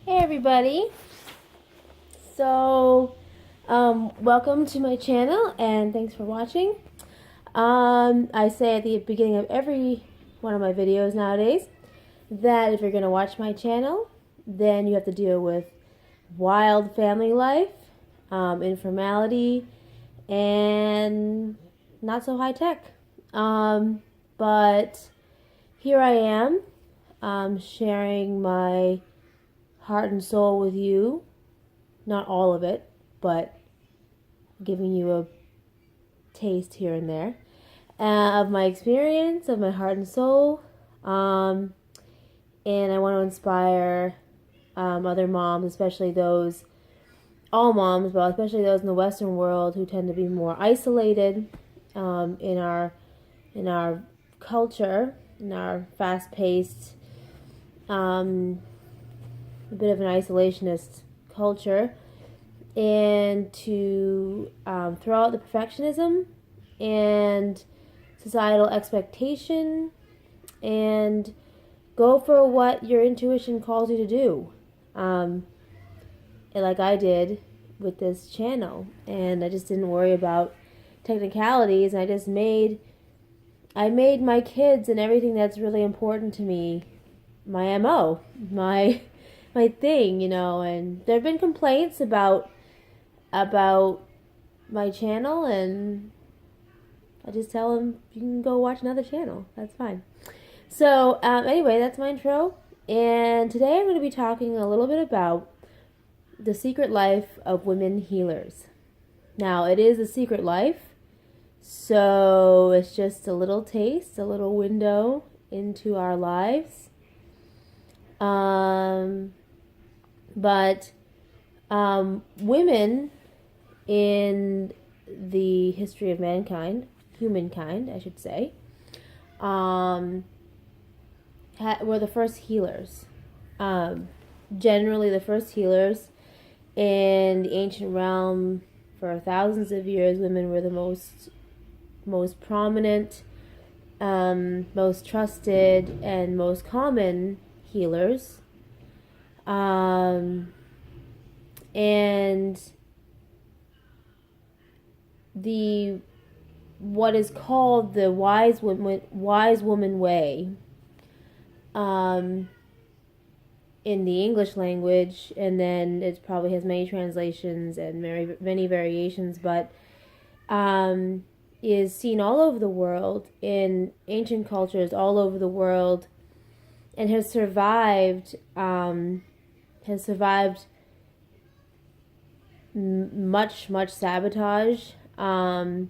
Hey everybody. Welcome to my channel and thanks for watching. I say at the beginning of every one of my videos nowadays that if you're going to watch my channel, then you have to deal with wild family life, informality, and not so high tech. But here I am, sharing my heart and soul with you. Not all of it, but giving you a taste here and there of my experience, of my heart and soul. And I want to inspire other moms, especially those, all moms, but especially those in the Western world who tend to be more isolated in our culture, in our fast-paced, a bit of an isolationist culture, and to throw out the perfectionism and societal expectation and go for what your intuition calls you to do, like I did with this channel. And I just didn't worry about technicalities. I made my kids and everything that's really important to me my MO, my thing, and there have been complaints about my channel, and I just tell them you can go watch another channel. That's fine. So anyway, that's my intro, and today I'm going to be talking a little bit about the secret life of women healers. Now, it is a secret life, so it's just a little taste, a little window into our lives. But women in the history of mankind, humankind, I should say, were the first healers. Generally, the first healers in the ancient realm for thousands of years. Women were the most prominent, most trusted, and most common healers. And what is called the wise woman way, in the English language, and then it probably has many translations and many variations, but is seen all over the world, in ancient cultures all over the world, and has survived much sabotage, and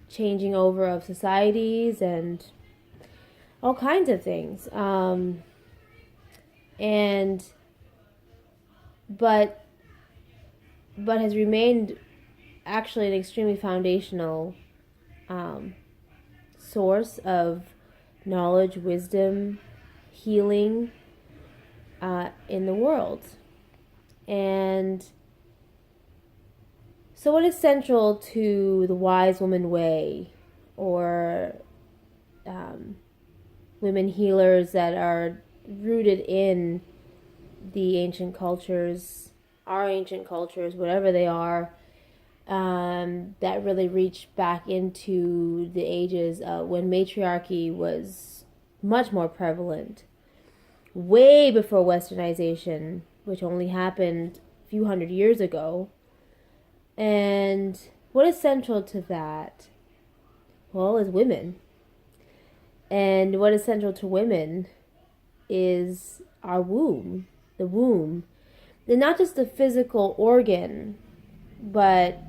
changing over of societies and all kinds of things, and but has remained actually an extremely foundational source of knowledge, wisdom, healing in the world. And so what is central to the wise woman way, or women healers that are rooted in the ancient cultures, our ancient cultures, whatever they are, that really reach back into the ages when matriarchy was much more prevalent, way before westernization, which only happened a few hundred years ago. And what is central to that? Well, is women. And what is central to women is our womb, the womb. And not just the physical organ, but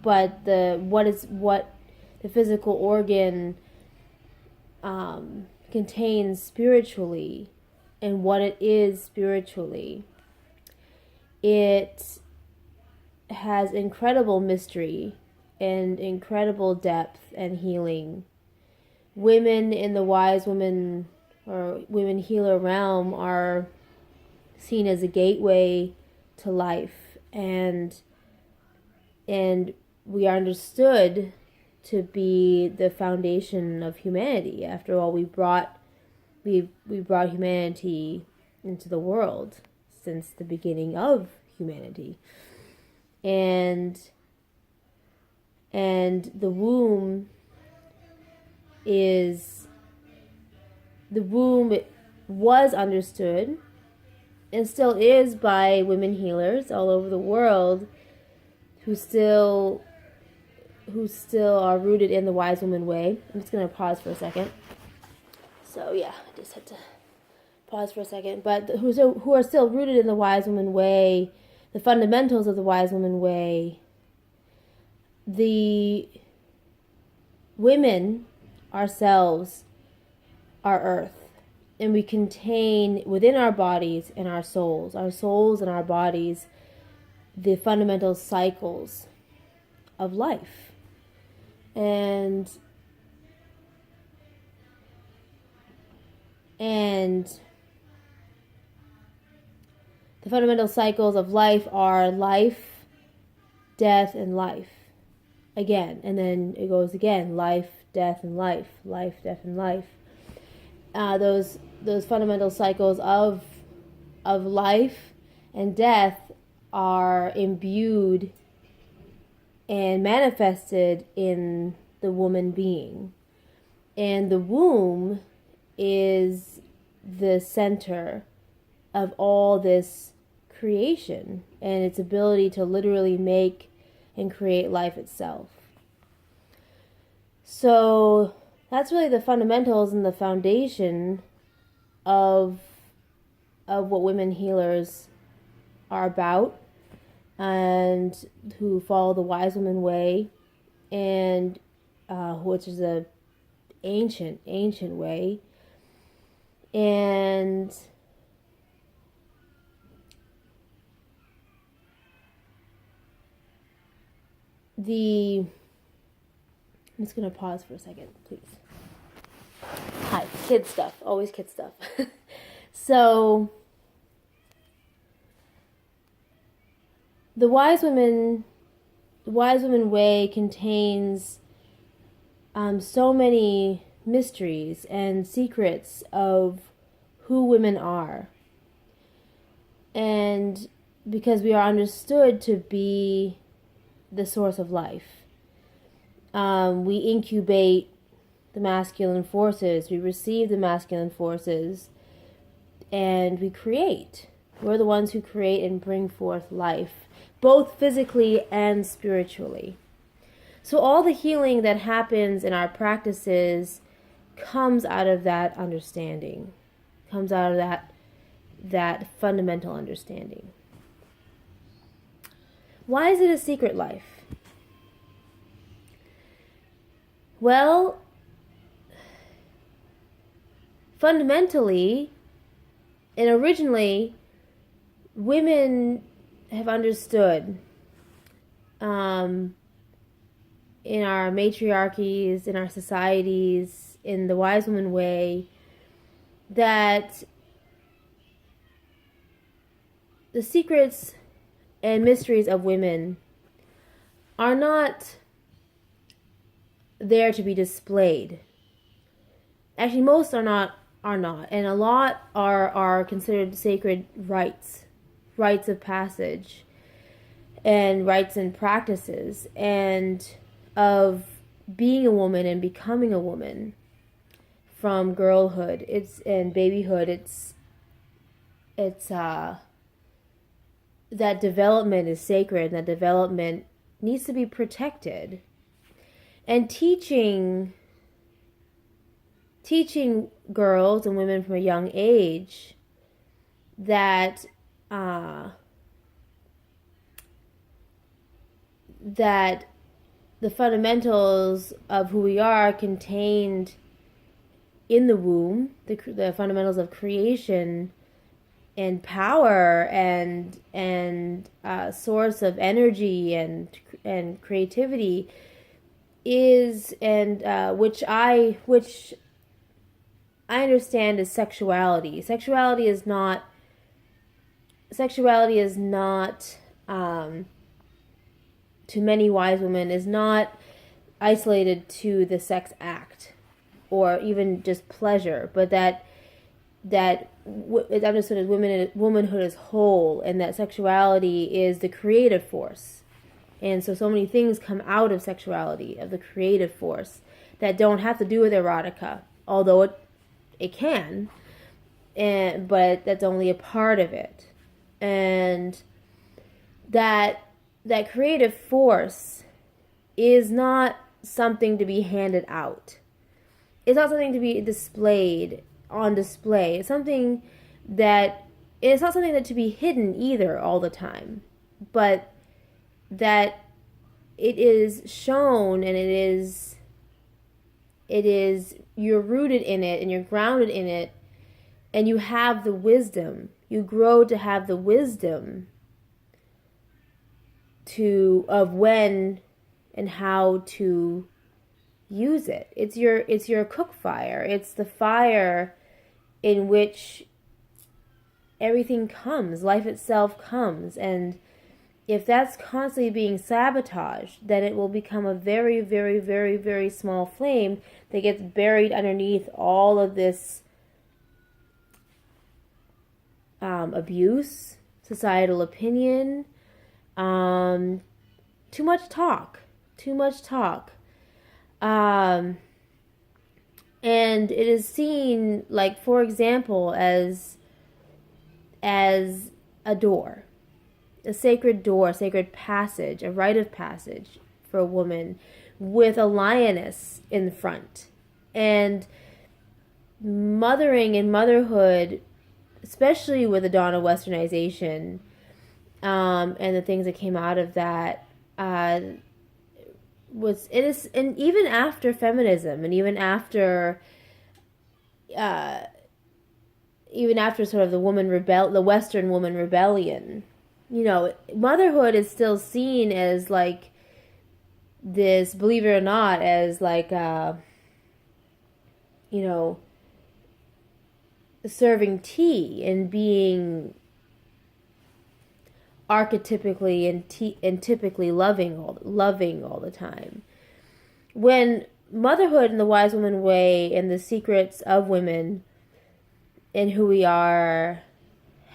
what the physical organ contains spiritually, and what it is spiritually. It has incredible mystery and incredible depth and healing. Women in the wise woman or women healer realm are seen as a gateway to life, and we are understood to be the foundation of humanity. After all, we brought we brought humanity into the world since the beginning of humanity. And the womb was understood and still is by women healers all over the world who still are rooted in the wise woman way. I'm just going to pause for a second. So yeah, I just had to pause for a second. But who are still rooted in the wise woman way, the fundamentals of the wise woman way. The women ourselves are earth. And we contain within our bodies and our souls and our bodies, the fundamental cycles of life. And the fundamental cycles of life are life, death, and life. Again, and then it goes again, life, death, and life, death, and life. Those fundamental cycles of life and death are imbued and manifested in the woman being. And the womb is the center of all this creation and its ability to literally make and create life itself. So that's really the fundamentals and the foundation of what women healers are about, and who follow the wise woman way, and which is a ancient way, and I'm just going to pause for a second, please. Hi, kid stuff. Always kid stuff. So, the wise woman way contains so many mysteries and secrets of who women are. And because we are understood to be the source of life. We incubate the masculine forces, we receive the masculine forces, and we create. We're the ones who create and bring forth life, both physically and spiritually. So all the healing that happens in our practices comes out of that understanding, comes out of that fundamental understanding. Why is it a secret life? Well, fundamentally and originally, women have understood in our matriarchies, in our societies, in the wise woman way, that the secrets and mysteries of women are not there to be displayed. Actually, most are not, and a lot are considered sacred rites of passage, and rites and practices, and of being a woman and becoming a woman from girlhood, and babyhood. It's that development is sacred, and that development needs to be protected. And teaching girls and women from a young age that that the fundamentals of who we are contained in the womb, the fundamentals of creation and power and source of energy and creativity is, and which I understand as sexuality. Sexuality is not to many wise women, is not isolated to the sex act or even just pleasure, but that it's understood as womanhood as whole, and that sexuality is the creative force. And so many things come out of sexuality, of the creative force, that don't have to do with erotica, although it can, but that's only a part of it. And that creative force is not something to be handed out. It's not something to be displayed on display. It's not something that to be hidden either all the time, but that it is shown, and it is you're rooted in it and you're grounded in it, and you have the wisdom. You grow to have the wisdom of when and how to use it. It's your cook fire. It's the fire in which everything comes, life itself comes. And if that's constantly being sabotaged, then it will become a very, very, very, very small flame that gets buried underneath all of this abuse, societal opinion, too much talk. And it is seen, like, for example, as a door, a sacred door, sacred passage, a rite of passage for a woman, with a lioness in front. And mothering and motherhood, especially with the dawn of westernization, and the things that came out of that, and even after feminism, and even after sort of the Western woman rebellion, motherhood is still seen as like this, believe it or not, as like serving tea and being archetypically and typically loving all the time. When motherhood in the Wise Woman Way and the secrets of women and who we are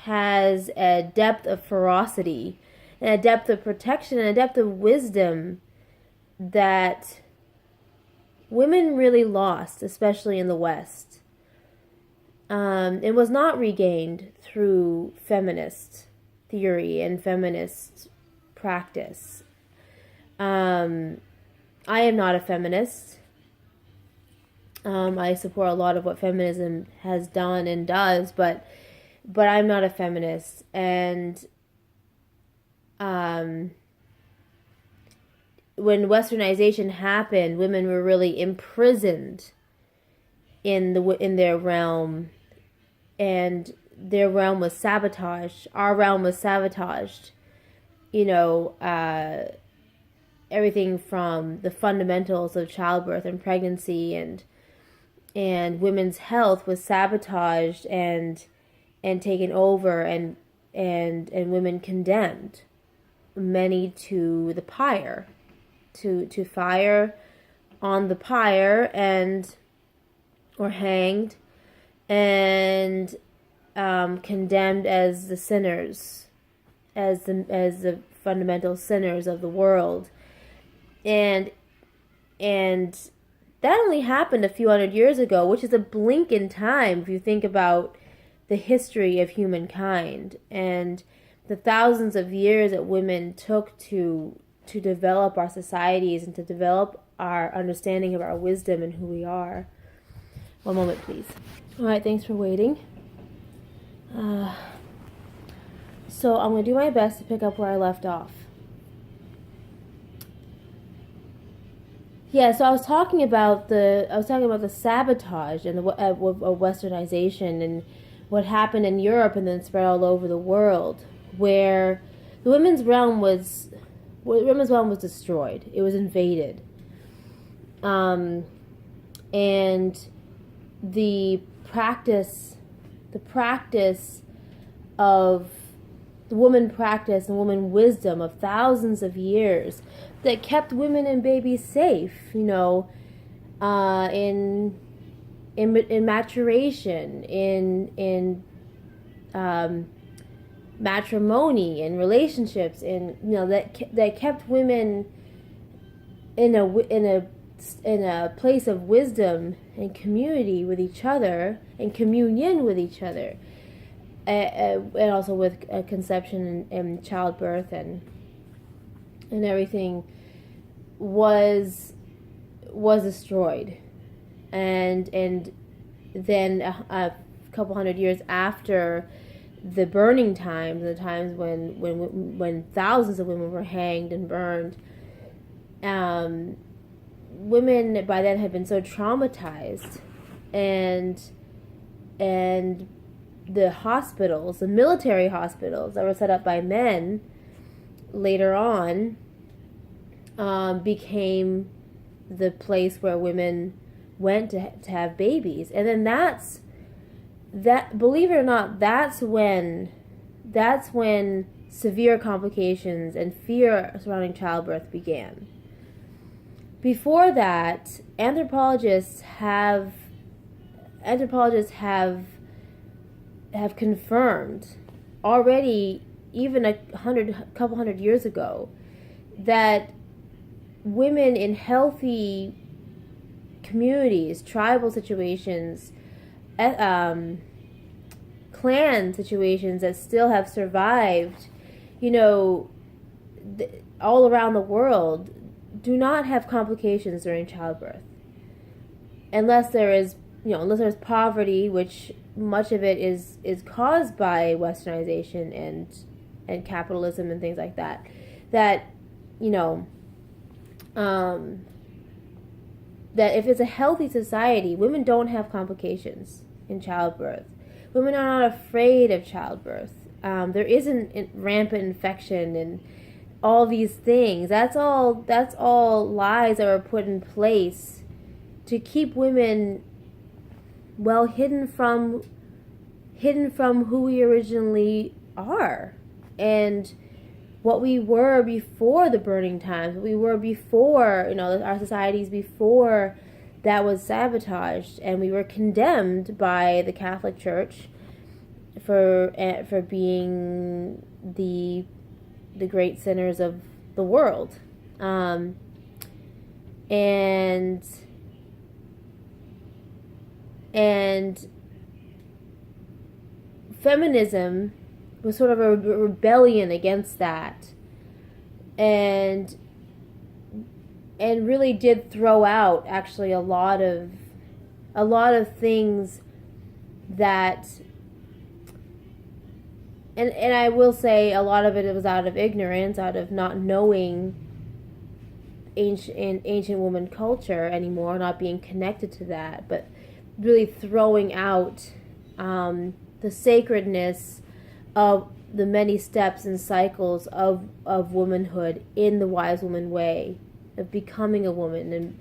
has a depth of ferocity and a depth of protection and a depth of wisdom that women really lost, especially in the West. It was not regained through feminist theory and feminist practice. I am not a feminist. I support a lot of what feminism has done and does, but I'm not a feminist. And when westernization happened, women were really imprisoned in their realm, and their realm was sabotaged. Our realm was sabotaged. Everything from the fundamentals of childbirth and pregnancy and women's health was sabotaged and taken over, and women condemned, many to the pyre, to fire on the pyre or hanged, and condemned as the sinners, as the fundamental sinners of the world, and that only happened a few hundred years ago, which is a blink in time if you think about the history of humankind and the thousands of years that women took to develop our societies and to develop our understanding of our wisdom and who we are. One moment, please. All right, thanks for waiting. So I'm going to do my best to pick up where I left off. Yeah, so I was talking about the sabotage and the westernization and what happened in Europe and then spread all over the world, where the women's realm was destroyed. It was invaded, and the practice of the woman practice and woman wisdom of thousands of years that kept women and babies safe, in in maturation, in matrimony and relationships, and that kept women in a place of wisdom and community with each other and communion with each other, and also with conception and childbirth and everything was destroyed, and then a couple hundred years after the burning times, the times when thousands of women were hanged and burned, women by then had been so traumatized, and the hospitals, the military hospitals that were set up by men later on, became the place where women went to have babies. And then believe it or not, that's when severe complications and fear surrounding childbirth began. Before that, anthropologists have confirmed already, even a couple hundred years ago, that women in healthy communities, tribal situations, clan situations that still have survived, all around the world, do not have complications during childbirth, unless there's poverty, which much of it is caused by westernization and capitalism and things like that. That that if it's a healthy society, women don't have complications in childbirth. Women are not afraid of childbirth. There isn't rampant infection and all these things. That's all lies that were put in place to keep women hidden from who we originally are, and what we were before the burning times, what we were before, our societies before that was sabotaged, and we were condemned by the Catholic Church for being the great sinners of the world, and feminism was sort of a rebellion against that, and really did throw out actually a lot of things that, and I will say a lot of it was out of ignorance, out of not knowing ancient woman culture anymore, not being connected to that, but really throwing out the sacredness of the many steps and cycles of womanhood in the wise woman way, of becoming a woman and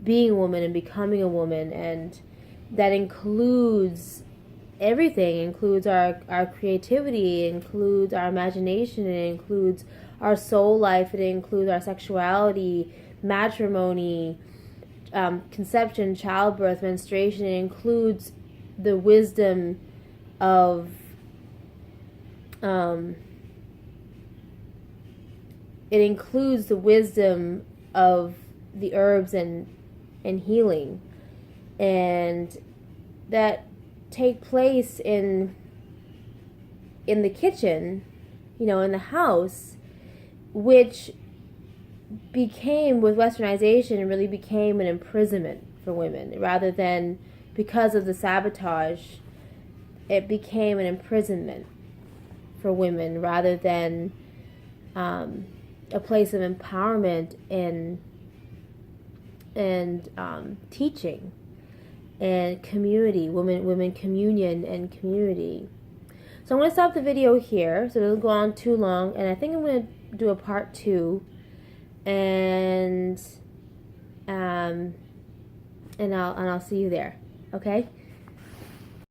being a woman and becoming a woman. And that includes everything. It includes our creativity, it includes our imagination, it includes our soul life, it includes our sexuality, matrimony, conception, childbirth, menstruation. It includes the wisdom of the herbs and healing, and that take place in the kitchen, in the house, which became, with westernization, really became an imprisonment for women, rather than, because of the sabotage, it became an imprisonment for women rather than a place of empowerment and teaching and community, women communion and community. So I'm going to stop the video here so it doesn't go on too long, and I think I'm going to do a part 2, and I'll see you there. Okay?